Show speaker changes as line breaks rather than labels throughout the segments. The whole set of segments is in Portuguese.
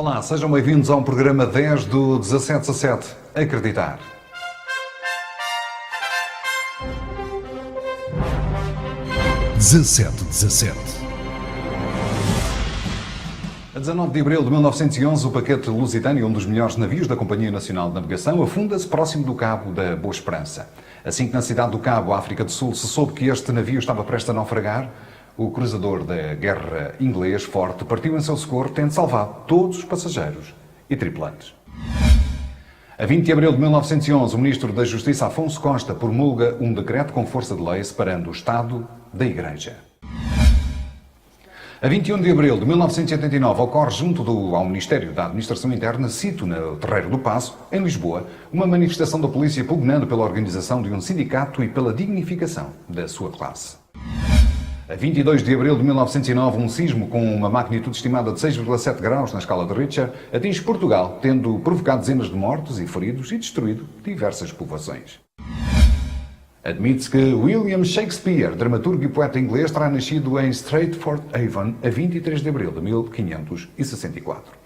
Olá, sejam bem-vindos ao programa 10 do 1717. Acreditar. A 19 de abril de 1911, o paquete Lusitânia, um dos melhores navios da Companhia Nacional de Navegação, afunda-se próximo do Cabo da Boa Esperança. Assim que na cidade do Cabo, África do Sul, se soube que este navio estava prestes a naufragar, o cruzador da guerra inglês Forte partiu em seu socorro, tendo salvado todos os passageiros e tripulantes. A 20 de abril de 1911, o Ministro da Justiça, Afonso Costa, promulga um decreto com força de lei separando o Estado da Igreja. A 21 de abril de 1989, ocorre junto ao Ministério da Administração Interna, cito no Terreiro do Paço, em Lisboa, uma manifestação da polícia pugnando pela organização de um sindicato e pela dignificação da sua classe. A 22 de abril de 1909, um sismo com uma magnitude estimada de 6,7 graus na escala de Richter atinge Portugal, tendo provocado dezenas de mortos e feridos e destruído diversas povoações. Admite-se que William Shakespeare, dramaturgo e poeta inglês, terá nascido em Stratford-Avon a 23 de abril de 1564.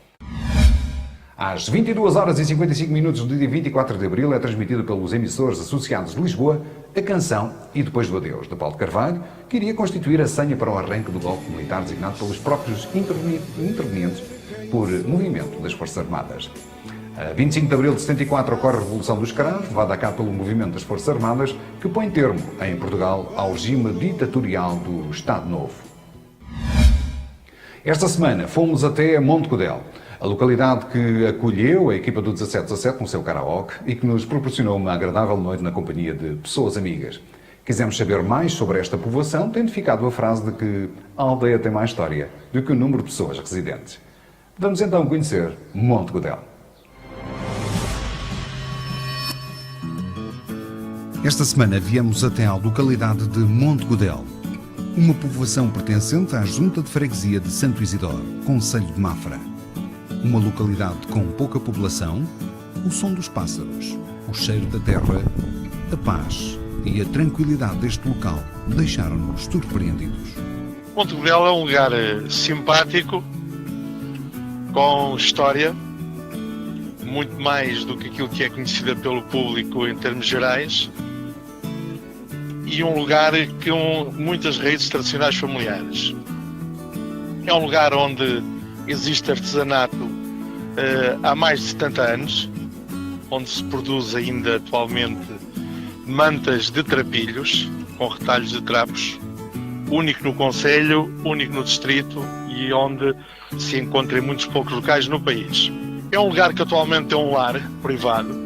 Às 22 horas e 55 minutos do dia 24 de abril é transmitido pelos emissores associados de Lisboa a canção E Depois do Adeus, de Paulo de Carvalho, que iria constituir a senha para o arranque do golpe militar designado pelos próprios intervenientes por movimento das Forças Armadas. A 25 de abril de 74 ocorre a Revolução dos Cravos, levada a cabo pelo movimento das Forças Armadas, que põe termo, em Portugal, ao regime ditatorial do Estado Novo. Esta semana fomos até Monte Codel, a localidade que acolheu a equipa do 1717 no seu karaoke e que nos proporcionou uma agradável noite na companhia de pessoas amigas. Quisemos saber mais sobre esta povoação, tendo ficado a frase de que a aldeia tem mais história do que o número de pessoas residentes. Vamos então conhecer Monte Codel.
Esta semana viemos até à localidade de Monte Codel, uma povoação pertencente à Junta de Freguesia de Santo Isidoro, concelho de Mafra. Uma localidade com pouca população, o som dos pássaros, o cheiro da terra, a paz e a tranquilidade deste local deixaram-nos surpreendidos.
Monte Codel é um lugar simpático, com história, muito mais do que aquilo que é conhecida pelo público em termos gerais, e um lugar com muitas raízes tradicionais familiares. É um lugar onde existe artesanato há mais de 70 anos, onde se produz ainda atualmente mantas de trapilhos com retalhos de trapos, único no concelho, único no distrito e onde se encontra em muitos poucos locais no país. É um lugar que atualmente é um lar privado,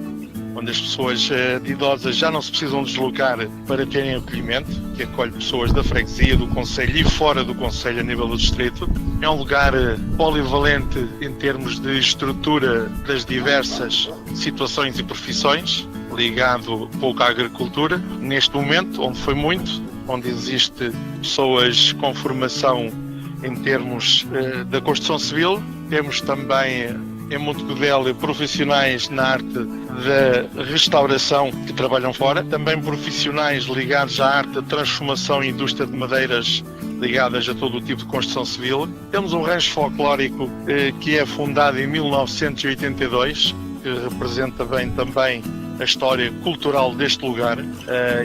onde as pessoas idosas já não se precisam deslocar para terem acolhimento, que acolhe pessoas da freguesia, do concelho e fora do concelho a nível do distrito. É um lugar polivalente em termos de estrutura das diversas situações e profissões, ligado pouco à agricultura, neste momento, onde foi muito, onde existe pessoas com formação em termos da construção civil. Temos também em Monte Codel profissionais na arte da restauração que trabalham fora, também profissionais ligados à arte da transformação e indústria de madeiras ligadas a todo o tipo de construção civil. Temos um rancho folclórico que é fundado em 1982, que representa bem também a história cultural deste lugar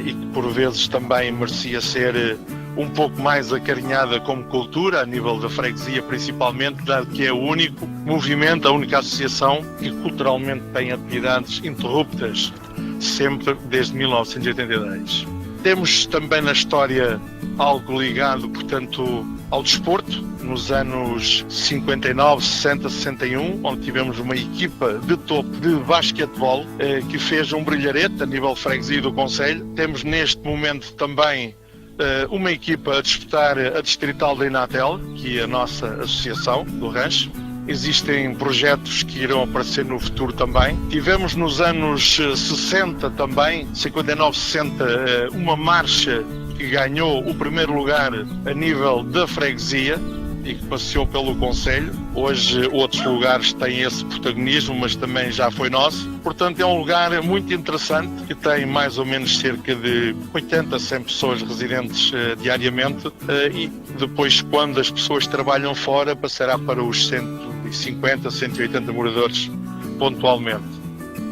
e que por vezes também merecia ser um pouco mais acarinhada como cultura, a nível da freguesia principalmente, dado que é o único movimento, a única associação que culturalmente tem atividades interruptas, sempre desde 1982. Temos também na história algo ligado, portanto, ao desporto, nos anos 59, 60, 61, onde tivemos uma equipa de topo de basquetebol que fez um brilharete a nível freguesia do concelho. Temos neste momento também uma equipa a disputar a distrital da Inatel, que é a nossa associação do rancho. Existem projetos que irão aparecer no futuro também. Tivemos nos anos 60 também, 59, 60, uma marcha que ganhou o primeiro lugar a nível da freguesia e que passeou pelo concelho. Hoje outros lugares têm esse protagonismo, mas também já foi nosso. Portanto, é um lugar muito interessante que tem mais ou menos cerca de 80 a 100 pessoas residentes diariamente e depois, quando as pessoas trabalham fora, passará para os 100 150, 180 moradores pontualmente.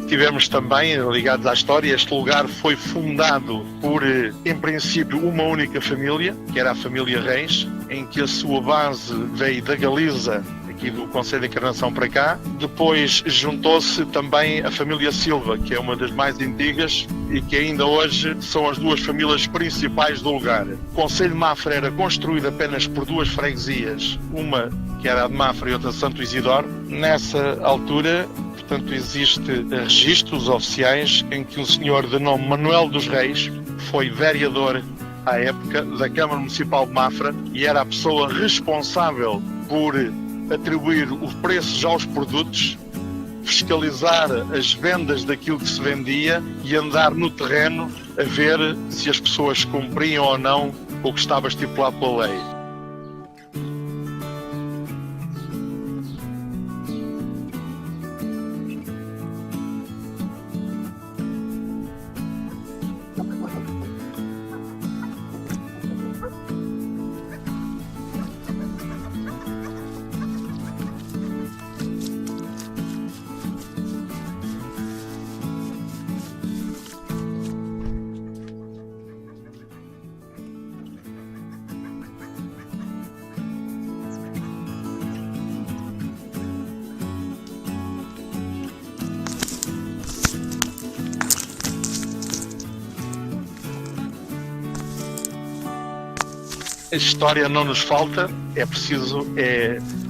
Tivemos também, ligados à história, este lugar foi fundado por, em princípio, uma única família, que era a família Reis, em que a sua base veio da Galiza, aqui do Conselho de Encarnação para cá. Depois juntou-se também a família Silva, que é uma das mais antigas e que ainda hoje são as duas famílias principais do lugar. O Conselho de Mafra era construído apenas por duas freguesias, uma que era a de Mafra e outra de Santo Isidoro. Nessa altura, portanto, existem registros oficiais em que um senhor de nome Manuel dos Reis foi vereador à época da Câmara Municipal de Mafra e era a pessoa responsável por atribuir os preços aos produtos, fiscalizar as vendas daquilo que se vendia e andar no terreno a ver se as pessoas cumpriam ou não o que estava estipulado pela lei. A história não nos falta, é preciso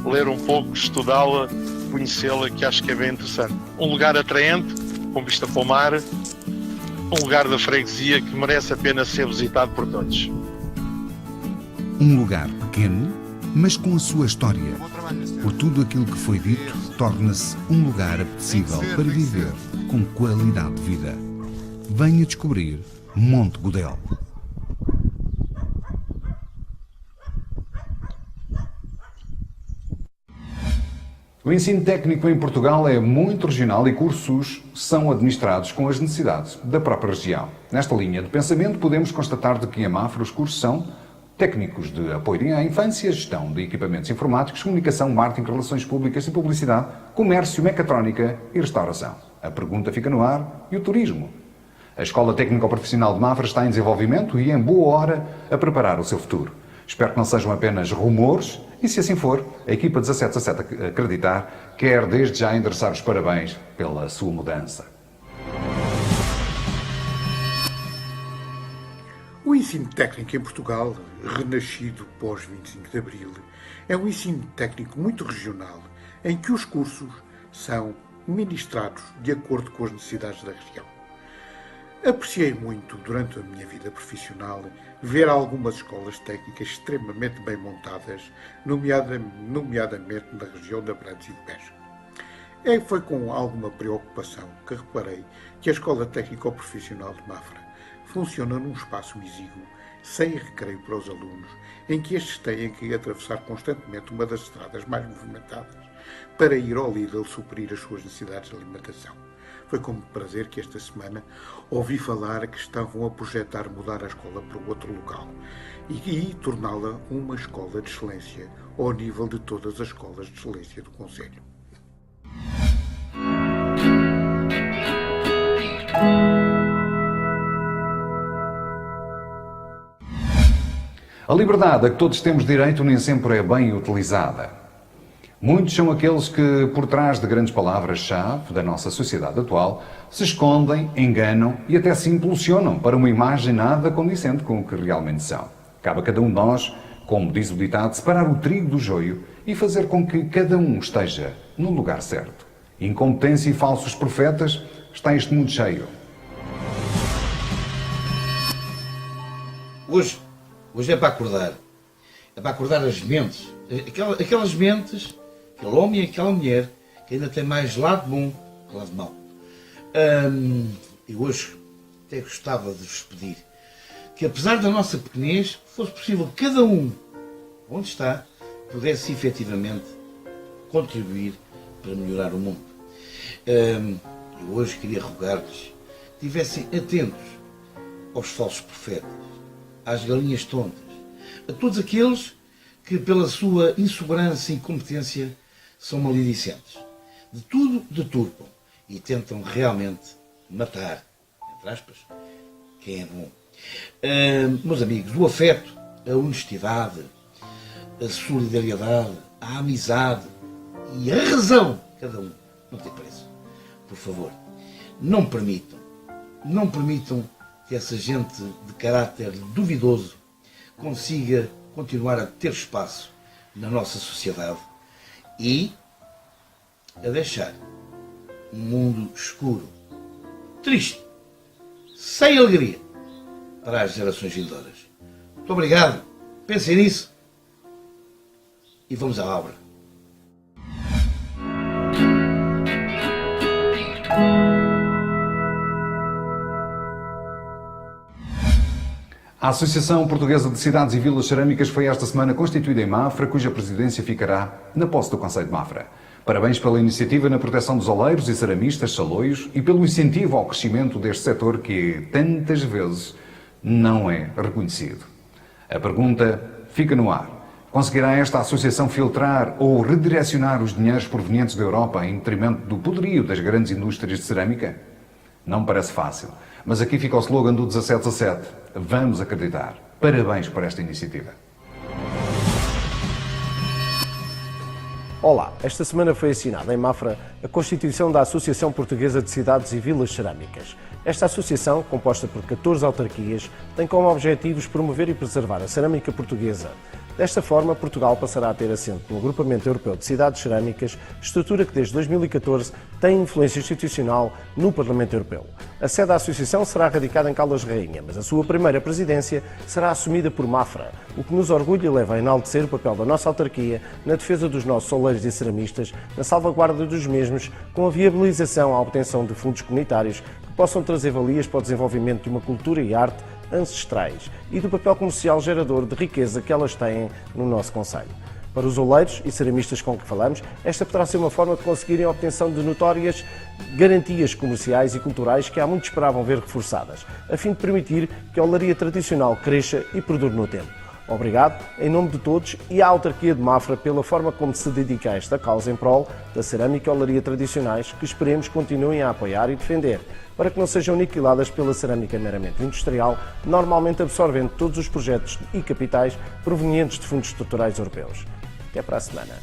ler um pouco, estudá-la, conhecê-la, que acho que é bem interessante. Um lugar atraente, com vista para o mar, um lugar da freguesia que merece a pena ser visitado por todos.
Um lugar pequeno, mas com a sua história. Por tudo aquilo que foi dito, torna-se um lugar apetecível para viver com qualidade de vida. Venha descobrir Monte Godel.
O ensino técnico em Portugal é muito regional e cursos são administrados com as necessidades da própria região. Nesta linha de pensamento, podemos constatar de que em Mafra os cursos são técnicos de apoio à infância, gestão de equipamentos informáticos, comunicação, marketing, relações públicas e publicidade, comércio, mecatrónica e restauração. A pergunta fica no ar: e o turismo? A Escola Técnico-Profissional de Mafra está em desenvolvimento e em boa hora a preparar o seu futuro. Espero que não sejam apenas rumores e, se assim for, a equipa 1717 Acreditar quer desde já endereçar os parabéns pela sua mudança.
O ensino técnico em Portugal, renascido pós 25 de Abril, é um ensino técnico muito regional, em que os cursos são ministrados de acordo com as necessidades da região. Apreciei muito, durante a minha vida profissional, ver algumas escolas técnicas extremamente bem montadas, nomeadamente na região de Abrantes e de Beja. Foi com alguma preocupação que reparei que a Escola Técnico-Profissional de Mafra funciona num espaço exíguo, sem recreio para os alunos, em que estes têm que atravessar constantemente uma das estradas mais movimentadas para ir ao Lidl suprir as suas necessidades de alimentação. Foi com prazer que esta semana ouvi falar que estavam a projetar mudar a escola para outro local e torná-la uma escola de excelência ao nível de todas as escolas de excelência do concelho.
A liberdade a que todos temos direito nem sempre é bem utilizada. Muitos são aqueles que, por trás de grandes palavras-chave da nossa sociedade atual, se escondem, enganam e até se impulsionam para uma imagem nada condizente com o que realmente são. Cabe a cada um de nós, como diz o ditado, separar o trigo do joio e fazer com que cada um esteja no lugar certo. Incompetência e falsos profetas, está este mundo cheio.
Hoje é para acordar. É para acordar as mentes. Aquelas mentes, aquele homem e aquela mulher, que ainda tem mais lado bom que lado mau. E hoje até gostava de vos pedir que, apesar da nossa pequenez, fosse possível que cada um, onde está, pudesse efetivamente contribuir para melhorar o mundo. Eu hoje queria rogar-lhes que estivessem atentos aos falsos profetas, às galinhas tontas, a todos aqueles que, pela sua insegurança e incompetência, são maledicentes. De tudo deturpam e tentam realmente matar, entre aspas, quem é bom. Meus amigos, o afeto, a honestidade, a solidariedade, a amizade e a razão, cada um, não tem preço. Por favor, não permitam que essa gente de caráter duvidoso consiga continuar a ter espaço na nossa sociedade e a deixar um mundo escuro, triste, sem alegria para as gerações vindouras. Muito obrigado, pensem nisso e vamos à obra.
A Associação Portuguesa de Cidades e Vilas Cerâmicas foi esta semana constituída em Mafra, cuja presidência ficará na posse do Conselho de Mafra. Parabéns pela iniciativa na proteção dos oleiros e ceramistas, saloios e pelo incentivo ao crescimento deste setor que tantas vezes não é reconhecido. A pergunta fica no ar. Conseguirá esta associação filtrar ou redirecionar os dinheiros provenientes da Europa em detrimento do poderio das grandes indústrias de cerâmica? Não me parece fácil, mas aqui fica o slogan do 17/17. Vamos acreditar. Parabéns por esta iniciativa.
Olá, esta semana foi assinada em Mafra a constituição da Associação Portuguesa de Cidades e Vilas Cerâmicas. Esta associação, composta por 14 autarquias, tem como objetivos promover e preservar a cerâmica portuguesa. Desta forma, Portugal passará a ter assento no Agrupamento Europeu de Cidades Cerâmicas, estrutura que desde 2014 tem influência institucional no Parlamento Europeu. A sede da associação será radicada em Caldas Rainha, mas a sua primeira presidência será assumida por Mafra, o que nos orgulha e leva a enaltecer o papel da nossa autarquia na defesa dos nossos oleiros e ceramistas, na salvaguarda dos mesmos, com a viabilização à obtenção de fundos comunitários que possam trazer valias para o desenvolvimento de uma cultura e arte ancestrais e do papel comercial gerador de riqueza que elas têm no nosso concelho. Para os oleiros e ceramistas com que falamos, esta poderá ser uma forma de conseguirem a obtenção de notórias garantias comerciais e culturais que há muito esperavam ver reforçadas, a fim de permitir que a olaria tradicional cresça e perdure no tempo. Obrigado, em nome de todos e à autarquia de Mafra pela forma como se dedica a esta causa em prol da cerâmica e olaria tradicionais que esperemos continuem a apoiar e defender, para que não sejam aniquiladas pela cerâmica meramente industrial, normalmente absorvendo todos os projetos e capitais provenientes de fundos estruturais europeus. Até para a semana.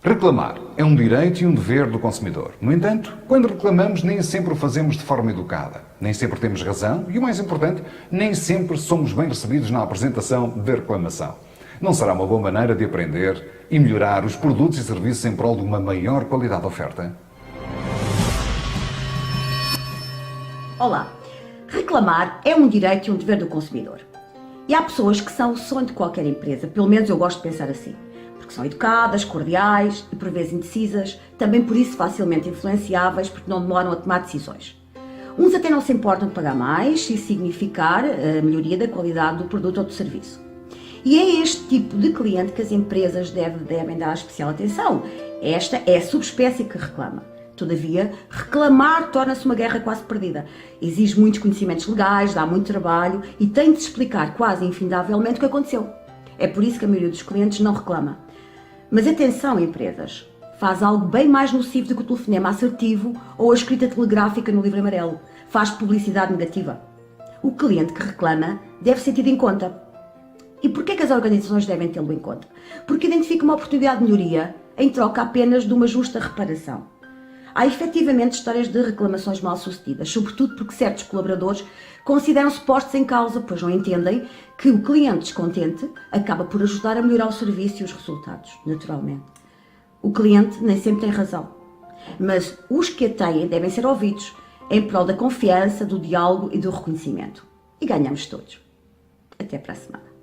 Reclamar é um direito e um dever do consumidor. No entanto, quando reclamamos, nem sempre o fazemos de forma educada. Nem sempre temos razão e, o mais importante, nem sempre somos bem recebidos na apresentação da reclamação. Não será uma boa maneira de aprender e melhorar os produtos e serviços em prol de uma maior qualidade de oferta?
Olá, reclamar é um direito e um dever do consumidor. E há pessoas que são o sonho de qualquer empresa, pelo menos eu gosto de pensar assim. Porque são educadas, cordiais e por vezes indecisas, também por isso facilmente influenciáveis porque não demoram a tomar decisões. Uns até não se importam de pagar mais se isso significar a melhoria da qualidade do produto ou do serviço. E é este tipo de cliente que as empresas devem dar especial atenção. Esta é a subespécie que reclama. Todavia, reclamar torna-se uma guerra quase perdida. Exige muitos conhecimentos legais, dá muito trabalho e tem de se explicar quase infindavelmente o que aconteceu. É por isso que a maioria dos clientes não reclama. Mas atenção, empresas, faz algo bem mais nocivo do que o telefonema assertivo ou a escrita telegráfica no livro amarelo. Faz publicidade negativa. O cliente que reclama deve ser tido em conta. E porquê que as organizações devem tê-lo em conta? Porque identifica uma oportunidade de melhoria em troca apenas de uma justa reparação. Há efetivamente histórias de reclamações mal-sucedidas, sobretudo porque certos colaboradores consideram-se postos em causa, pois não entendem que o cliente descontente acaba por ajudar a melhorar o serviço e os resultados, naturalmente. O cliente nem sempre tem razão, mas os que a têm devem ser ouvidos em prol da confiança, do diálogo e do reconhecimento. E ganhamos todos. Até para a semana.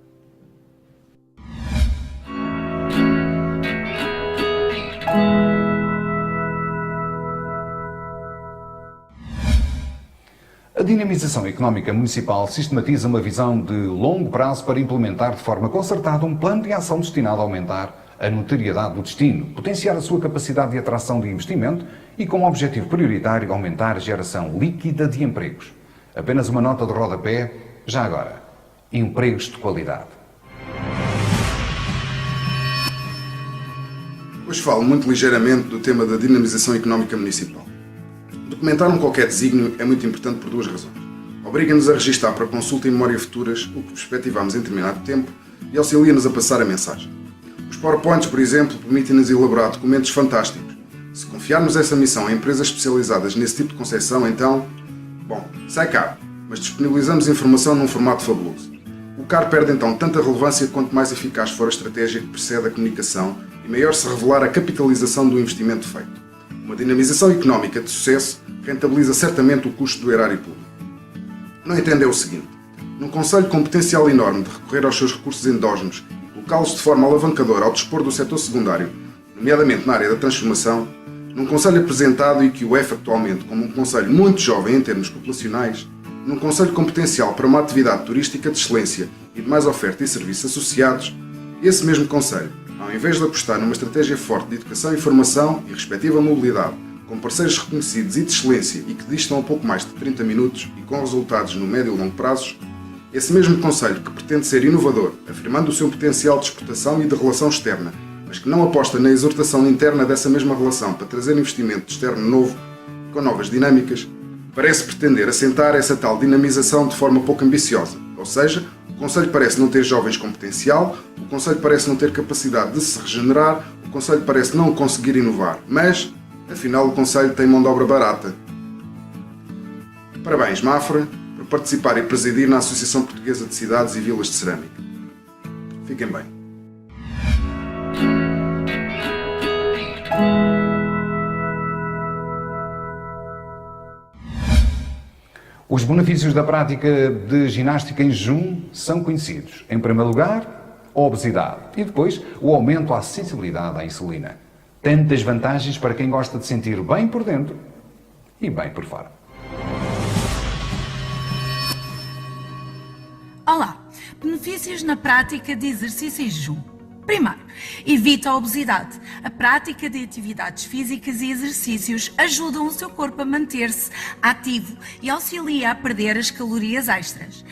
A dinamização económica municipal sistematiza uma visão de longo prazo para implementar de forma concertada um plano de ação destinado a aumentar a notoriedade do destino, potenciar a sua capacidade de atração de investimento e com o objetivo prioritário aumentar a geração líquida de empregos. Apenas uma nota de rodapé, já agora. Empregos de qualidade.
Hoje falo muito ligeiramente do tema da dinamização económica municipal. Documentar um qualquer desígnio é muito importante por duas razões. Obriga-nos a registar para consulta e memória futuras o que perspectivamos em determinado tempo e auxilia-nos a passar a mensagem. Os PowerPoints, por exemplo, permitem-nos elaborar documentos fantásticos. Se confiarmos essa missão a empresas especializadas nesse tipo de concepção, então, sai caro, mas disponibilizamos informação num formato fabuloso. O caro perde então tanta relevância quanto mais eficaz for a estratégia que precede a comunicação e maior se revelar a capitalização do investimento feito. Uma dinamização económica de sucesso rentabiliza certamente o custo do erário público. No entanto, é o seguinte: num concelho com potencial enorme de recorrer aos seus recursos endógenos e colocá-los de forma alavancadora ao dispor do setor secundário, nomeadamente na área da transformação, num concelho apresentado e que o é factualmente como um concelho muito jovem em termos populacionais, num concelho com potencial para uma atividade turística de excelência e de mais oferta e serviços associados, esse mesmo concelho, ao invés de apostar numa estratégia forte de educação e formação e respectiva mobilidade, com parceiros reconhecidos e de excelência e que distam a pouco mais de 30 minutos e com resultados no médio e longo prazos, esse mesmo concelho que pretende ser inovador, afirmando o seu potencial de exportação e de relação externa, mas que não aposta na exortação interna dessa mesma relação para trazer investimento externo novo, com novas dinâmicas, parece pretender assentar essa tal dinamização de forma pouco ambiciosa. Ou seja, o concelho parece não ter jovens com potencial, o concelho parece não ter capacidade de se regenerar, o concelho parece não conseguir inovar, mas, afinal, o concelho tem mão de obra barata. Parabéns, Mafra, por participar e presidir na Associação Portuguesa de Cidades e Vilas de Cerâmica. Fiquem bem.
Os benefícios da prática de ginástica em jejum são conhecidos. Em primeiro lugar, a obesidade e depois o aumento à sensibilidade à insulina. Tantas vantagens para quem gosta de sentir bem por dentro e bem por fora.
Olá! Benefícios na prática de exercício em jejum. Primeiro, evita a obesidade. A prática de atividades físicas e exercícios ajudam o seu corpo a manter-se ativo e auxilia a perder as calorias extras.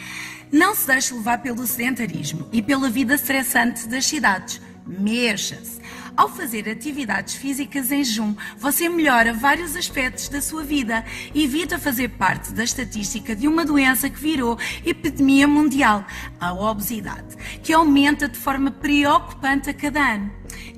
Não se deixe levar pelo sedentarismo e pela vida estressante das cidades. Mexa-se. Ao fazer atividades físicas em jejum, você melhora vários aspectos da sua vida e evita fazer parte da estatística de uma doença que virou epidemia mundial, a obesidade, que aumenta de forma preocupante a cada ano.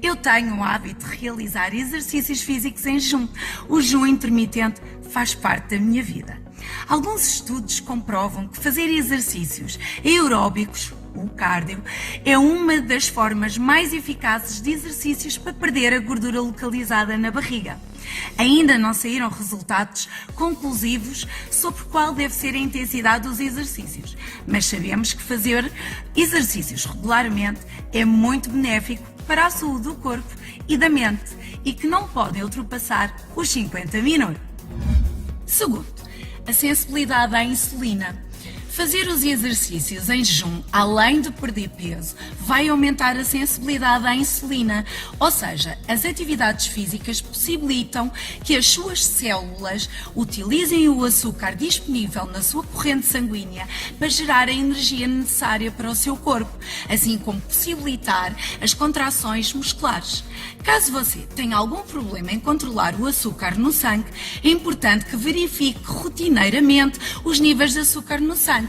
Eu tenho o hábito de realizar exercícios físicos em jejum. O jejum intermitente faz parte da minha vida. Alguns estudos comprovam que fazer exercícios aeróbicos, o cardio, é uma das formas mais eficazes de exercícios para perder a gordura localizada na barriga. Ainda não saíram resultados conclusivos sobre qual deve ser a intensidade dos exercícios, mas sabemos que fazer exercícios regularmente é muito benéfico para a saúde do corpo e da mente e que não podem ultrapassar os 50 minutos. Segundo, a sensibilidade à insulina. Fazer os exercícios em jejum, além de perder peso, vai aumentar a sensibilidade à insulina, ou seja, as atividades físicas possibilitam que as suas células utilizem o açúcar disponível na sua corrente sanguínea para gerar a energia necessária para o seu corpo, assim como possibilitar as contrações musculares. Caso você tenha algum problema em controlar o açúcar no sangue, é importante que verifique rotineiramente os níveis de açúcar no sangue.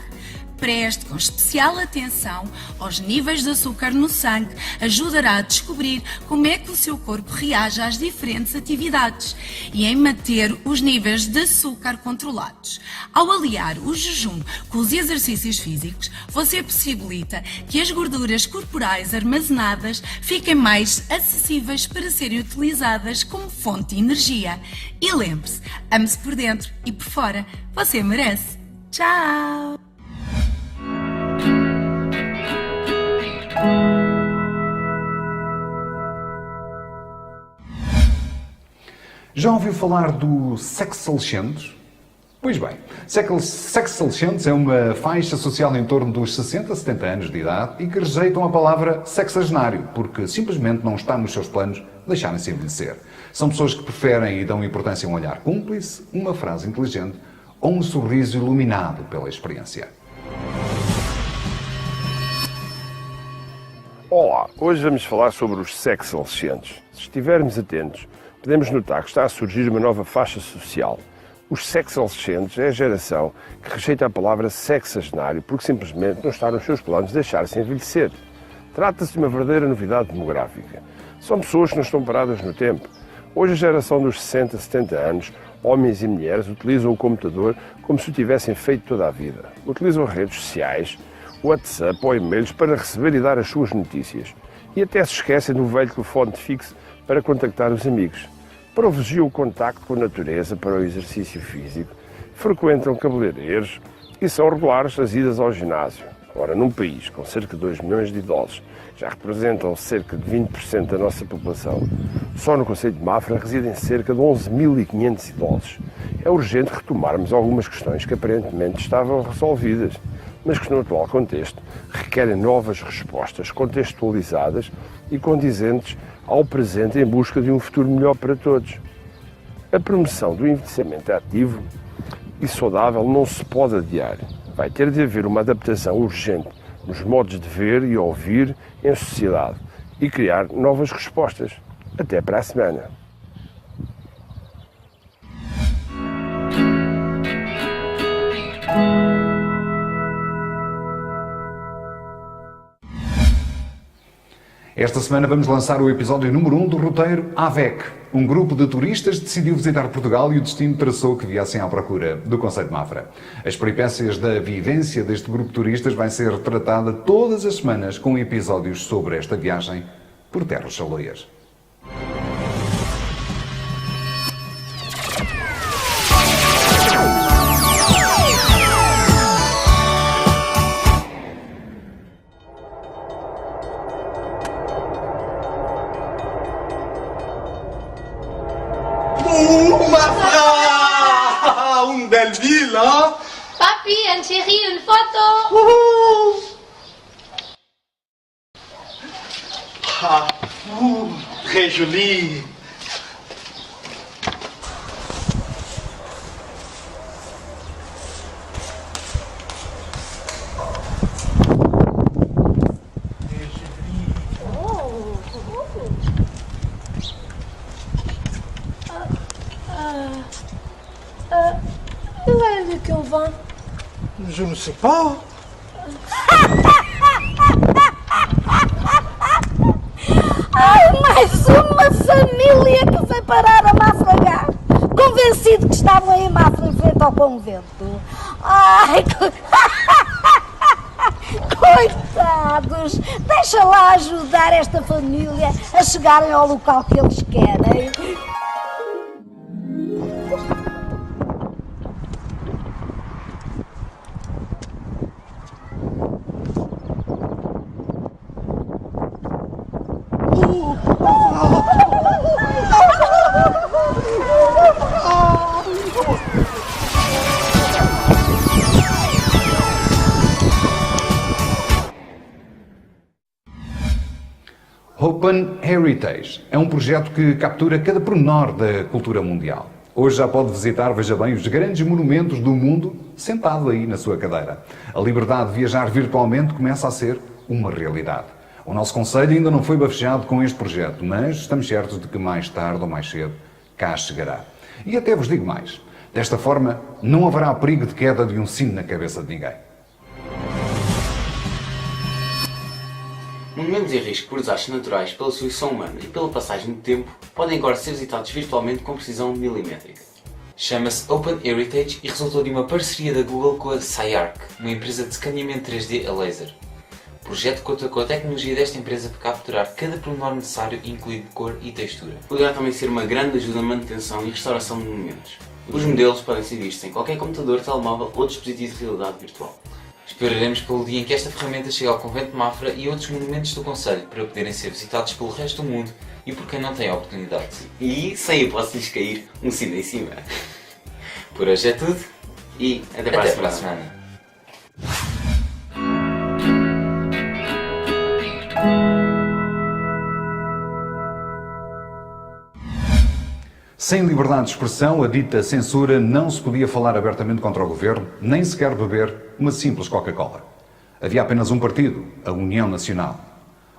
Preste com especial atenção aos níveis de açúcar no sangue, ajudará a descobrir como é que o seu corpo reage às diferentes atividades e em manter os níveis de açúcar controlados. Ao aliar o jejum com os exercícios físicos, você possibilita que as gorduras corporais armazenadas fiquem mais acessíveis para serem utilizadas como fonte de energia. E lembre-se, ame-se por dentro e por fora, você merece. Tchau!
Já ouviu falar do sexalescentes? Pois bem, sexalescentes é uma faixa social em torno dos 60 a 70 anos de idade e que rejeitam a palavra sexagenário, porque simplesmente não está nos seus planos deixarem-se envelhecer. São pessoas que preferem e dão importância a um olhar cúmplice, uma frase inteligente ou um sorriso iluminado pela experiência.
Olá, hoje vamos falar sobre os sexalescentes. Se estivermos atentos, podemos notar que está a surgir uma nova faixa social. Os sexalescentes é a geração que rejeita a palavra sexagenário porque simplesmente não está nos seus planos deixar-se envelhecer. Trata-se de uma verdadeira novidade demográfica. São pessoas que não estão paradas no tempo. Hoje a geração dos 60, 70 anos, homens e mulheres, utilizam o computador como se o tivessem feito toda a vida. Utilizam redes sociais, WhatsApp ou e-mails para receber e dar as suas notícias. E até se esquecem do velho telefone fixo para contactar os amigos. Privilegiam o contacto com a natureza para o exercício físico, frequentam cabeleireiros e são regulares nas idas ao ginásio. Ora, num país com cerca de 2 milhões de idosos, que já representam cerca de 20% da nossa população, só no concelho de Mafra residem cerca de 11.500 idosos. É urgente retomarmos algumas questões que aparentemente estavam resolvidas, mas que no atual contexto requerem novas respostas contextualizadas e condizentes ao presente em busca de um futuro melhor para todos. A promoção do envelhecimento ativo e saudável não se pode adiar. Vai ter de haver uma adaptação urgente nos modos de ver e ouvir em sociedade e criar novas respostas. Até para a semana.
Esta semana vamos lançar o episódio número 1 do roteiro AVEC. Um grupo de turistas decidiu visitar Portugal e o destino traçou que viessem à procura do concelho de Mafra. As peripécias da vivência deste grupo de turistas vai ser tratada todas as semanas com episódios sobre esta viagem por terras saloias.
Une belle ville, hein?
Papi, une chérie, une photo.
Très jolie.
Où est-ce qu'on va?
Je ne sais pas.
Ai, mais uma família que foi parar a Mafra, convencido que estavam em Mafra em frente ao convento. Ai, coitados, deixa lá ajudar esta família a chegarem ao local que eles querem.
Open Heritage é um projeto que captura cada pormenor da cultura mundial. Hoje já pode visitar, veja bem, os grandes monumentos do mundo sentado aí na sua cadeira. A liberdade de viajar virtualmente começa a ser uma realidade. O nosso concelho ainda não foi bafejado com este projeto, mas estamos certos de que mais tarde ou mais cedo cá chegará. E até vos digo mais. Desta forma, não haverá perigo de queda de um sino na cabeça de ninguém.
Monumentos em risco por desastres naturais, pela solução humana e pela passagem do tempo podem agora ser visitados virtualmente com precisão milimétrica. Chama-se Open Heritage e resultou de uma parceria da Google com a Cyark, uma empresa de escaneamento 3D a laser. O projeto conta com a tecnologia desta empresa para capturar cada pormenor necessário, incluindo cor e textura. Poderá também ser uma grande ajuda na manutenção e restauração de monumentos. Os modelos podem ser vistos em qualquer computador, telemóvel ou dispositivo de realidade virtual. Esperaremos pelo dia em que esta ferramenta chegue ao convento de Mafra e outros monumentos do concelho para poderem ser visitados pelo resto do mundo e por quem não tem a oportunidade. E sem hipótese lhes cair um sino em cima. Por hoje é tudo. e até para a semana.
Sem liberdade de expressão, a dita censura, não se podia falar abertamente contra o governo, nem sequer beber uma simples Coca-Cola. Havia apenas um partido, a União Nacional.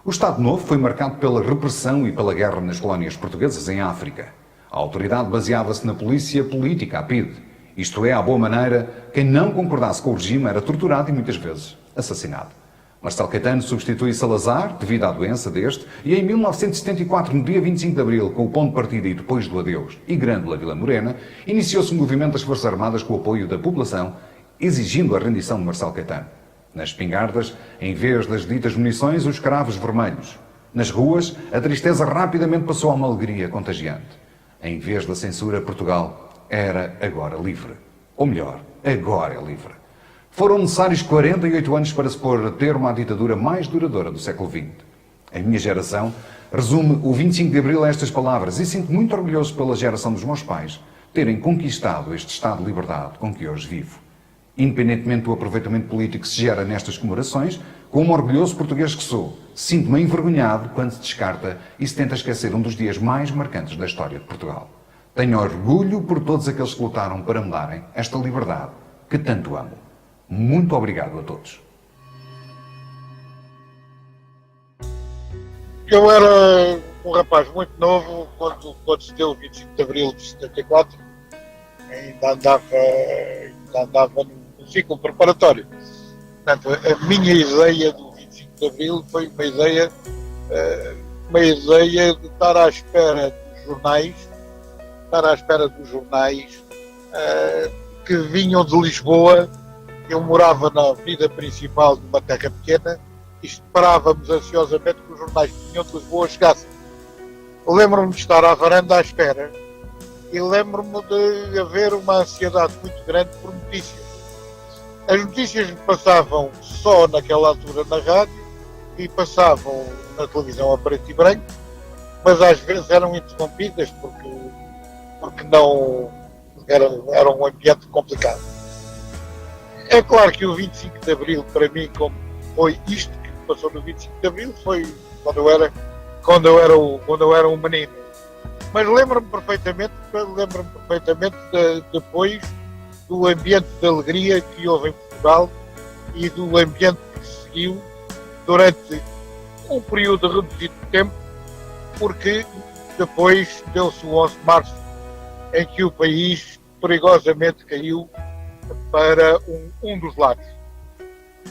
O Estado Novo foi marcado pela repressão e pela guerra nas colónias portuguesas em África. A autoridade baseava-se na polícia política, a PIDE. Isto é, à boa maneira, quem não concordasse com o regime era torturado e muitas vezes assassinado. Marcelo Caetano substitui Salazar devido à doença deste e em 1974, no dia 25 de Abril, com o ponto de partida e depois do adeus e Grândola Vila Morena, iniciou-se um movimento das Forças Armadas com o apoio da população, exigindo a rendição de Marcelo Caetano. Nas espingardas, em vez das ditas munições, os cravos vermelhos. Nas ruas, a tristeza rapidamente passou a uma alegria contagiante. Em vez da censura, Portugal era agora livre. Ou melhor, agora é livre. Foram necessários 48 anos para se pôr a termo à ditadura mais duradoura do século XX. A minha geração resume o 25 de Abril a estas palavras e sinto muito orgulhoso pela geração dos meus pais terem conquistado este estado de liberdade com que hoje vivo. Independentemente do aproveitamento político que se gera nestas comemorações, como orgulhoso português que sou, sinto-me envergonhado quando se descarta e se tenta esquecer um dos dias mais marcantes da história de Portugal. Tenho orgulho por todos aqueles que lutaram para me darem esta liberdade que tanto amo. Muito obrigado a todos.
Eu era um rapaz muito novo quando se deu o 25 de Abril de 74. Ainda andava no ciclo preparatório. Portanto, a minha ideia do 25 de Abril foi uma ideia de estar à espera dos jornais, que vinham de Lisboa. Eu morava na avenida principal de uma terra pequena e esperávamos ansiosamente que os jornais que vinham de Lisboa chegassem. Lembro-me de estar à varanda à espera e lembro-me de haver uma ansiedade muito grande por notícias. As notícias passavam só naquela altura na rádio e passavam na televisão a preto e branco, mas às vezes eram interrompidas porque não era um ambiente complicado. É claro que o 25 de Abril, para mim, como foi isto que passou no 25 de Abril, foi quando eu era um menino. Mas lembro-me perfeitamente depois do ambiente de alegria que houve em Portugal e do ambiente que seguiu durante um período reduzido de tempo, porque depois deu-se o 11 de março, em que o país perigosamente caiu para um dos lados.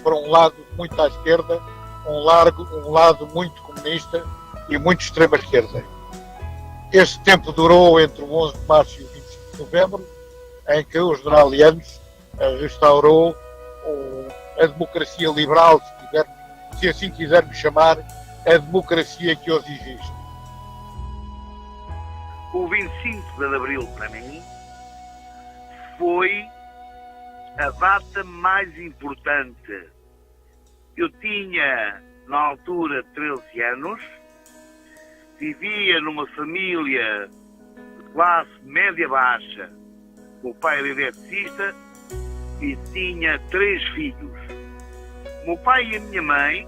Para um lado muito à esquerda, um lado muito comunista e muito extrema-esquerda. Este tempo durou entre o 11 de março e o 25 de novembro, em que o general Lianos restaurou a democracia liberal, se assim quisermos chamar, a democracia que hoje existe.
O 25 de Abril, para mim, foi a data mais importante. Eu tinha, na altura, 13 anos, vivia numa família de classe média-baixa. O meu pai era eletricista e tinha 3 filhos. O meu pai e a minha mãe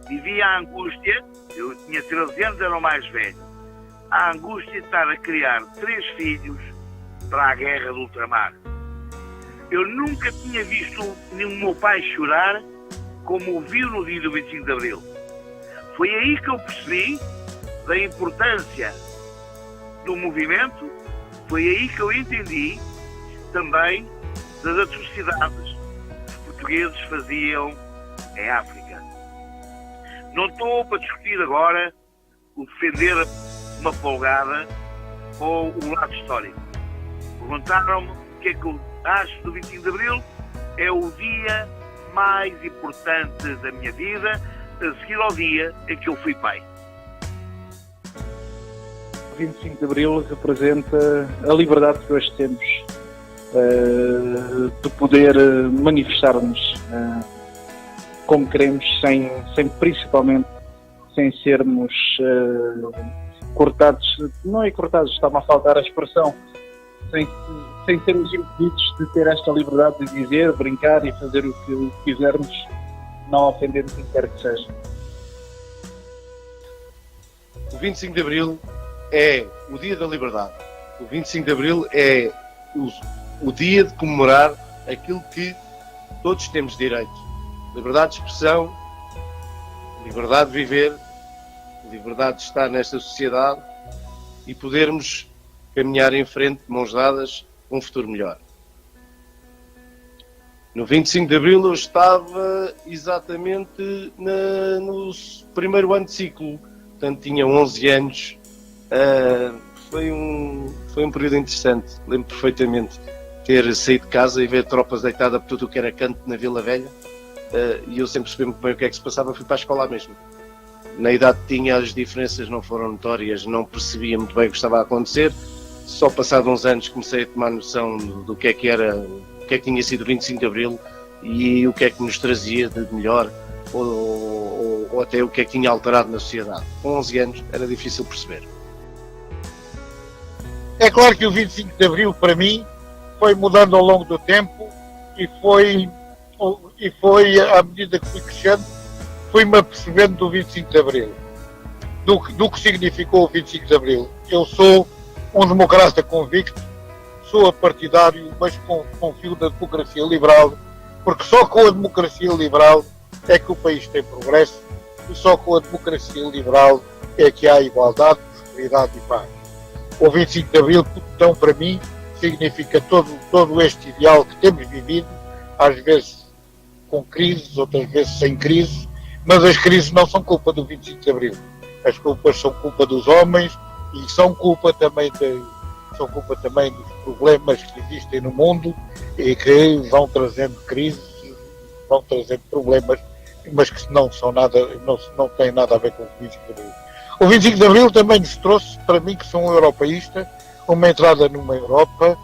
viviam a angústia, eu tinha 13 anos, era o mais velho, a angústia de estar a criar 3 filhos para a guerra do ultramar. Eu nunca tinha visto nenhum meu pai chorar como o viu no dia do 25 de Abril. Foi aí que eu percebi da importância do movimento, foi aí que eu entendi também das atrocidades que os portugueses faziam em África. Não estou para discutir agora o defender uma polgada ou o lado histórico. Perguntaram-me o que é que eu acho do 25 de Abril. É o dia mais importante da minha vida, a seguir ao dia em que eu fui pai.
O 25 de Abril representa a liberdade que hoje temos de poder manifestar-nos como queremos, principalmente sem sermos cortados, não é cortados, está-me a faltar a expressão, sem sermos impedidos de ter esta liberdade de dizer, brincar e fazer o que quisermos, não ofendendo quem quer que seja.
O 25 de Abril é o dia da liberdade. O 25 de Abril é o dia de comemorar aquilo que todos temos direito. Liberdade de expressão, liberdade de viver, liberdade de estar nesta sociedade e podermos caminhar em frente, de mãos dadas, com um futuro melhor. No 25 de Abril eu estava exatamente no primeiro ano de ciclo, portanto tinha 11 anos. Foi um período interessante. Lembro perfeitamente ter saído de casa e ver tropas deitadas por tudo o que era canto na Vila Velha, e eu sempre percebi muito bem o que é que se passava. Fui para a escola mesmo. Na idade que tinha, as diferenças não foram notórias, não percebia muito bem o que estava a acontecer. Só passado uns anos comecei a tomar noção do que é que era, o que é que tinha sido o 25 de Abril e o que é que nos trazia de melhor, ou até o que é que tinha alterado na sociedade. Com 11 anos era difícil perceber.
É claro que o 25 de Abril, para mim, foi mudando ao longo do tempo e foi à medida que fui crescendo, fui-me apercebendo do 25 de Abril, do que significou o 25 de Abril. Eu sou um democrata convicto, sou partidário, mas confio na democracia liberal, porque só com a democracia liberal é que o país tem progresso e só com a democracia liberal é que há igualdade, prosperidade e paz. O 25 de Abril, então, para mim, significa todo este ideal que temos vivido, às vezes com crises, outras vezes sem crises, mas as crises não são culpa do 25 de Abril. As culpas são culpa dos homens e são culpa também dos problemas que existem no mundo e que vão trazendo crises, vão trazendo problemas, mas que não têm nada a ver com o 25 de Abril. O 25 de Abril também nos trouxe, para mim que sou um europeísta, uma entrada numa Europa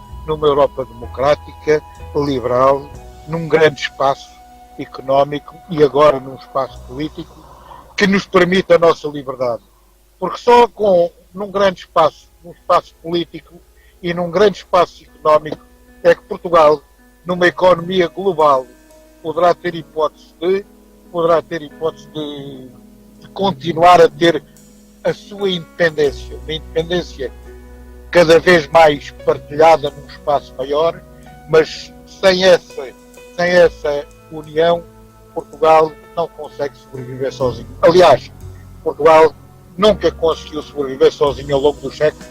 democrática, liberal, num grande espaço económico e agora num espaço político que nos permite a nossa liberdade. Porque só num grande espaço, num espaço político e num grande espaço económico é que Portugal, numa economia global, poderá ter hipótese de continuar a ter a sua independência, uma independência cada vez mais partilhada num espaço maior, mas sem essa união, Portugal não consegue sobreviver sozinho. Aliás, Portugal nunca conseguiu sobreviver sozinho ao longo dos séculos,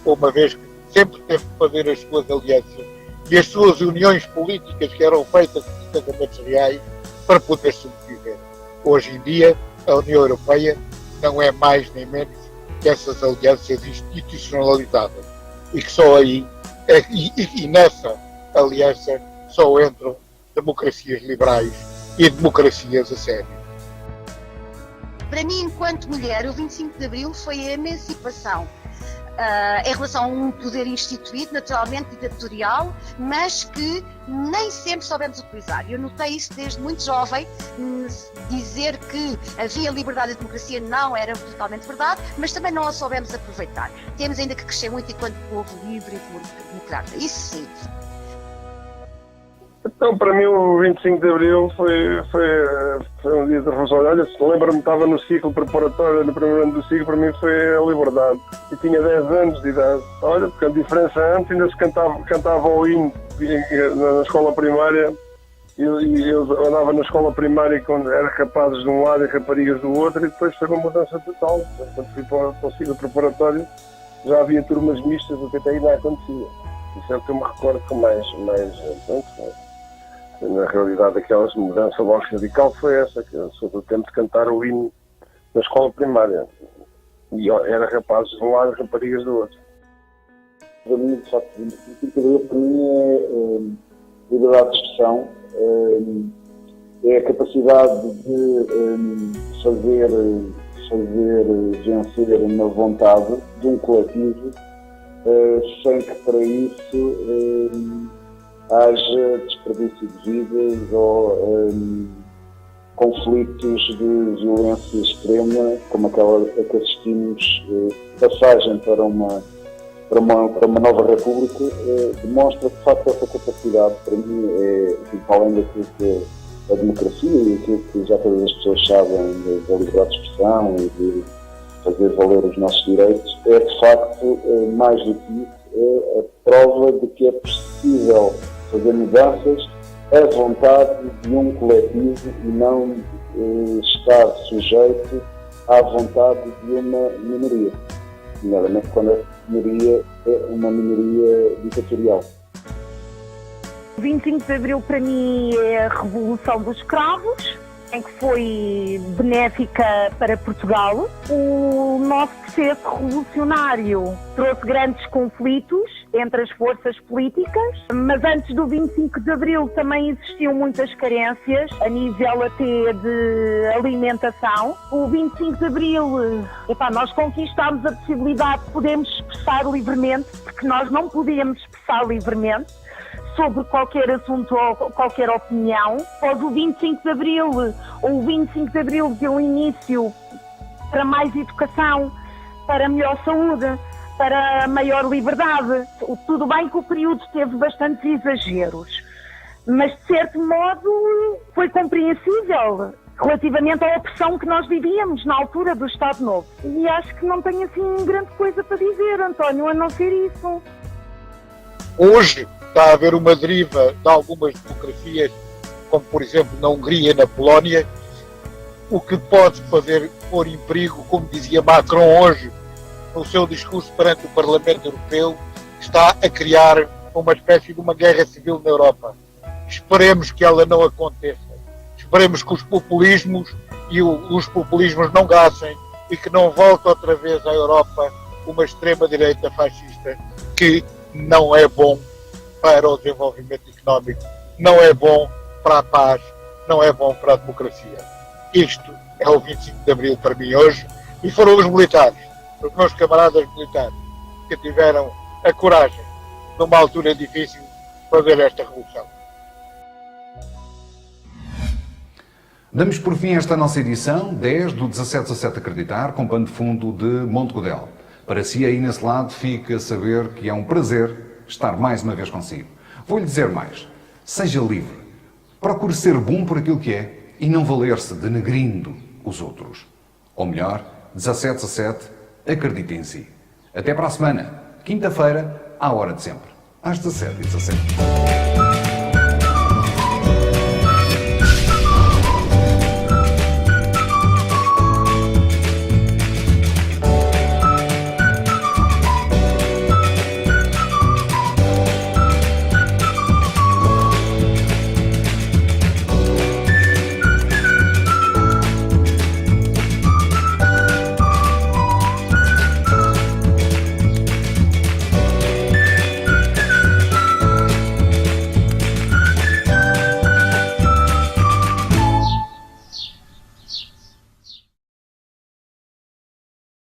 uma vez que sempre teve que fazer as suas alianças e as suas uniões políticas que eram feitas de casamentos reais para poder sobreviver. Hoje em dia, a União Europeia não é mais nem menos que essas alianças institucionalizadas e que só aí, e nessa aliança só entram democracias liberais e democracias a sério.
Para mim, enquanto mulher, o 25 de Abril foi a emancipação em relação a um poder instituído, naturalmente ditatorial, mas que nem sempre soubemos utilizar. Eu notei isso desde muito jovem, dizer que havia liberdade e democracia não era totalmente verdade, mas também não a soubemos aproveitar. Temos ainda que crescer muito enquanto povo livre e democrata. Isso sim.
Então, para mim, o 25 de Abril foi um dia de reflexão. Olha, se lembro-me, estava no ciclo preparatório, no primeiro ano do ciclo, para mim foi a liberdade. E tinha 10 anos de idade. Olha, porque a diferença antes ainda se cantava o hino na escola primária. Eu andava na escola primária quando era rapazes de um lado e raparigas do outro, e depois foi uma mudança total. Quando fui para o ciclo preparatório, já havia turmas mistas, o que até ainda acontecia. Isso é o que eu me recordo com mais na realidade, aquela mudança logo radical foi essa, que eu sou do tempo de cantar o hino na escola primária. E era rapazes de um lado e raparigas do outro.
Para mim, de facto, para mim é liberdade de expressão, é a capacidade de fazer vencer uma vontade de um coletivo, sem que para isso haja desperdício de vidas ou conflitos de violência extrema, como aquela a que assistimos, passagem para para uma nova república, demonstra de facto essa capacidade. Para mim, além daquilo que é a democracia e aquilo que já todas as pessoas sabem da liberdade de expressão e de fazer valer os nossos direitos, é de facto, mais do que isso, é a prova de que é possível fazer mudanças à vontade de um coletivo e não estar sujeito à vontade de uma minoria, nomeadamente quando essa minoria é uma minoria ditatorial.
O 25 de Abril para mim é a Revolução dos Cravos, em que foi benéfica para Portugal. O nosso processo revolucionário trouxe grandes conflitos entre as forças políticas, mas antes do 25 de Abril também existiam muitas carências, a nível até de alimentação. O 25 de Abril, nós conquistámos a possibilidade de podermos expressar livremente, porque nós não podíamos expressar livremente sobre qualquer assunto ou qualquer opinião. Após o 25 de Abril, o 25 de Abril deu início para mais educação, para melhor saúde, para maior liberdade. Tudo bem que o período teve bastantes exageros, mas de certo modo foi compreensível relativamente à opressão que nós vivíamos na altura do Estado Novo. E acho que não tenho assim grande coisa para dizer, António, a não ser isso.
Hoje está a haver uma deriva de algumas democracias, como por exemplo na Hungria e na Polónia, o que pode pôr em perigo, como dizia Macron hoje, no seu discurso perante o Parlamento Europeu, está a criar uma espécie de uma guerra civil na Europa. Esperemos que ela não aconteça. Esperemos que os populismos não gasem e que não volte outra vez à Europa uma extrema-direita fascista, que não é bom para o desenvolvimento económico, não é bom para a paz, não é bom para a democracia. Isto é o 25 de Abril para mim hoje, e foram os militares, os meus camaradas militares, que tiveram a coragem, numa altura difícil, de fazer esta revolução.
Damos por fim esta nossa edição 10 do 17 Acreditar, com pano de fundo de Monte Godel. Para si aí nesse lado fica a saber que é um prazer estar mais uma vez consigo. Vou-lhe dizer mais. Seja livre. Procure ser bom por aquilo que é e não valer-se denegrindo os outros. Ou melhor, 17 acredite em si. Até para a semana, quinta-feira, à hora de sempre, às 17h17.